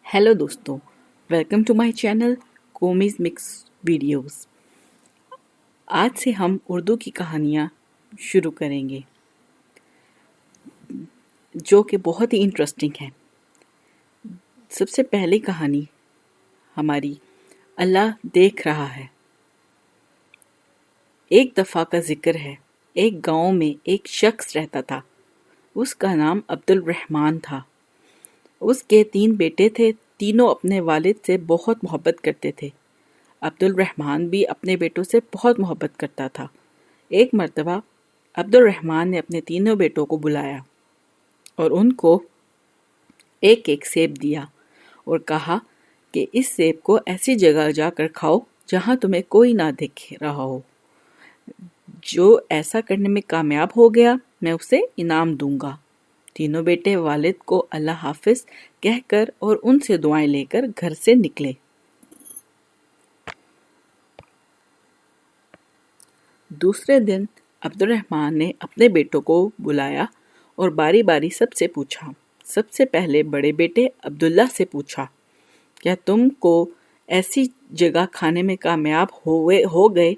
Hello दोस्तों, welcome to my channel कोमीज mix videos. आज से हम उर्दू की कहानियाँ शुरू करेंगे जो कि बहुत ही इंटरेस्टिंग है। सबसे पहली कहानी हमारी अल्लाह देख रहा है। एक दफ़ा का जिक्र है, एक गांव में एक शख्स रहता था। उसका नाम अब्दुल रहमान था। उसके 3 बेटे थे। तीनों अपने वालिद से बहुत मोहब्बत करते थे। अब्दुल रहमान भी अपने बेटों से बहुत मोहब्बत करता था। एक मर्तबा अब्दुल रहमान ने अपने तीनों बेटों को बुलाया और उनको एक एक सेब दिया और कहा कि इस सेब को ऐसी जगह जाकर खाओ जहां तुम्हें कोई ना देख रहा हो। जो ऐसा करने में कामयाब हो गया, मैं उसे इनाम दूंगा। तीनों बेटे वालिद को अल्लाह हाफिज कहकर और उनसे दुआएं लेकर घर से निकले। दूसरे दिन अब्दुल रहमान ने अपने बेटों को बुलाया और बारी बारी सबसे पूछा। सबसे पहले बड़े बेटे अब्दुल्ला से पूछा, क्या तुमको ऐसी जगह खाने में कामयाब हो गए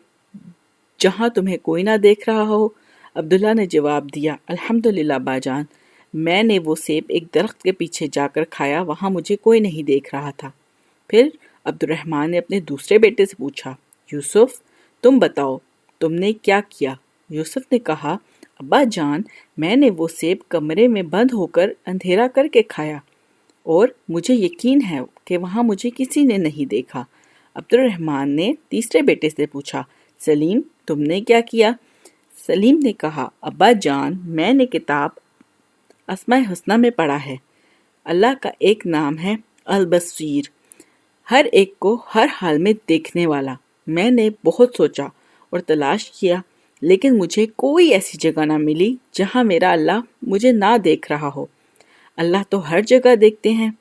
जहां तुम्हें कोई ना देख रहा हो? अब्दुल्ला ने जवाब दिया, अल्हम्दुलिल्लाह बाजान, मैंने वो सेब एक दरख्त के पीछे जाकर खाया, वहां मुझे कोई नहीं देख रहा था। फिर अब्दुल रहमान ने अपने दूसरे बेटे से पूछा, यूसुफ, तुम बताओ तुमने क्या किया? यूसुफ ने कहा, अब्बा जान, मैंने वो सेब कमरे में बंद होकर अंधेरा करके खाया और मुझे यकीन है कि वहां मुझे किसी ने नहीं देखा। अब्दुल रहमान ने तीसरे बेटे से पूछा, सलीम, तुमने क्या किया? सलीम ने कहा, अब्बा जान, मैंने किताब अस्माए हुस्ना में पढ़ा है। अल्लाह का एक नाम है अल बसीर, हर एक को हर हाल में देखने वाला। मैंने बहुत सोचा और तलाश किया, लेकिन मुझे कोई ऐसी जगह ना मिली जहां मेरा अल्लाह मुझे ना देख रहा हो। अल्लाह तो हर जगह देखते हैं,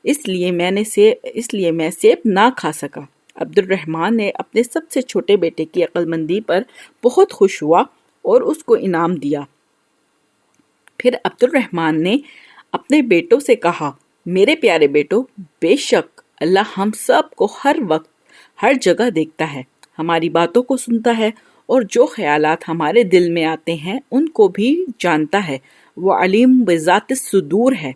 इसलिए मैं सेब ना खा सका। अब्दुल रहमान ने अपने सबसे छोटे बेटे की अक्लमंदी पर बहुत खुश हुआ और उसको इनाम दिया। फिर अब्दुल रहमान ने अपने बेटों से कहा, मेरे प्यारे बेटों, बेशक अल्लाह हम सब को हर वक्त हर जगह देखता है, हमारी बातों को सुनता है और जो ख्यालात हमारे दिल में आते हैं उनको भी जानता है। वो अलीम बिज़ात सुदूर है,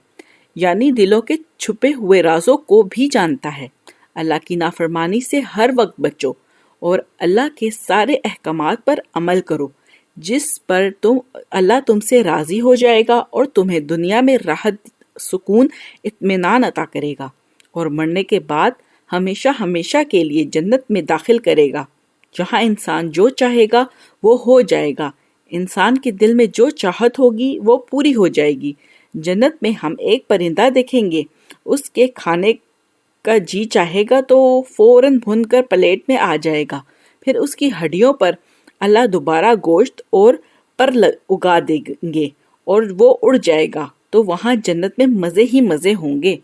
यानी दिलों के छुपे हुए राजों को भी जानता है। अल्लाह की नाफरमानी से हर वक्त बचो और अल्लाह के सारे अहकामात पर अमल करो, जिस पर अल्लाह तुमसे राजी हो जाएगा और तुम्हें दुनिया में राहत, सुकून, इत्मीनान अता करेगा और मरने के बाद हमेशा हमेशा के लिए जन्नत में दाखिल करेगा, जहाँ इंसान जो चाहेगा वो हो जाएगा। इंसान के दिल में जो चाहत होगी वो पूरी हो जाएगी। जन्नत में हम एक परिंदा देखेंगे, उसके खाने का जी चाहेगा तो फौरन भुनकर प्लेट में आ जाएगा। फिर उसकी हड्डियों पर अल्लाह दोबारा गोश्त और पर उगा देंगे और वो उड़ जाएगा, तो वहां जन्नत में मजे ही मजे होंगे।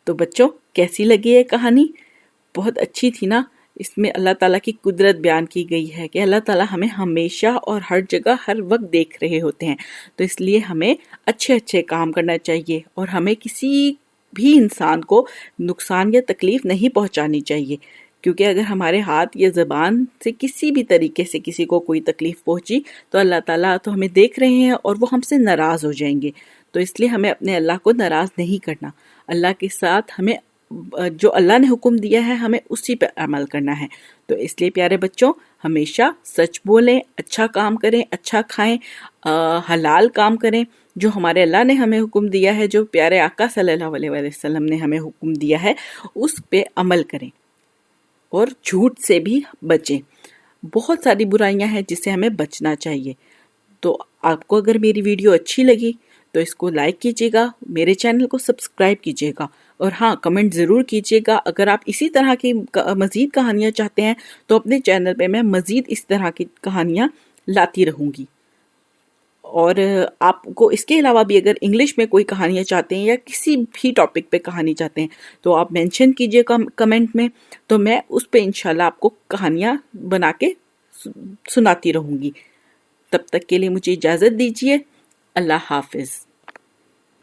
तो बच्चों, कैसी लगी ये कहानी? बहुत अच्छी थी ना? इसमें अल्लाह ताला की कुदरत बयान की गई है कि अल्लाह ताला हमें हमेशा और हर जगह हर वक्त देख रहे होते हैं। तो इसलिए हमें अच्छे अच्छे काम करना चाहिए और हमें किसी भी इंसान को नुकसान या तकलीफ नहीं पहुंचानी चाहिए, क्योंकि अगर हमारे हाथ या ज़बान से किसी भी तरीके से किसी को कोई तकलीफ पहुंची तो अल्लाह ताला तो हमें देख रहे हैं और वो हमसे नाराज़ हो जाएंगे। तो इसलिए हमें अपने अल्लाह को नाराज़ नहीं करना। अल्लाह के साथ हमें जो अल्लाह ने हुक्म दिया है हमें उसी पर अमल करना है। तो इसलिए प्यारे बच्चों, हमेशा सच बोलें, अच्छा काम करें, अच्छा खाएं, हलाल काम करें, जो हमारे अल्लाह ने हमें हुक्म दिया है, जो प्यारे आका सल्लल्लाहु अलैहि वसल्लम ने हमें हुक्म दिया है, उस पे अमल करें और झूठ से भी बचें। बहुत सारी बुराइयां हैं जिससे हमें बचना चाहिए। तो आपको अगर मेरी वीडियो अच्छी लगी तो इसको लाइक कीजिएगा, मेरे चैनल को सब्सक्राइब कीजिएगा और हाँ, कमेंट ज़रूर कीजिएगा। अगर आप इसी तरह की मज़ीद कहानियाँ चाहते हैं तो अपने चैनल पे मैं मज़ीद इस तरह की कहानियाँ लाती रहूँगी। और आपको इसके अलावा भी अगर इंग्लिश में कोई कहानियाँ चाहते हैं या किसी भी टॉपिक पे कहानी चाहते हैं तो आप मेंशन कीजिएगा कमेंट में, तो मैं उस पे इंशाल्लाह आपको कहानियाँ बना के सुनाती रहूँगी। तब तक के लिए मुझे इजाज़त दीजिए। अल्लाह हाफिज़।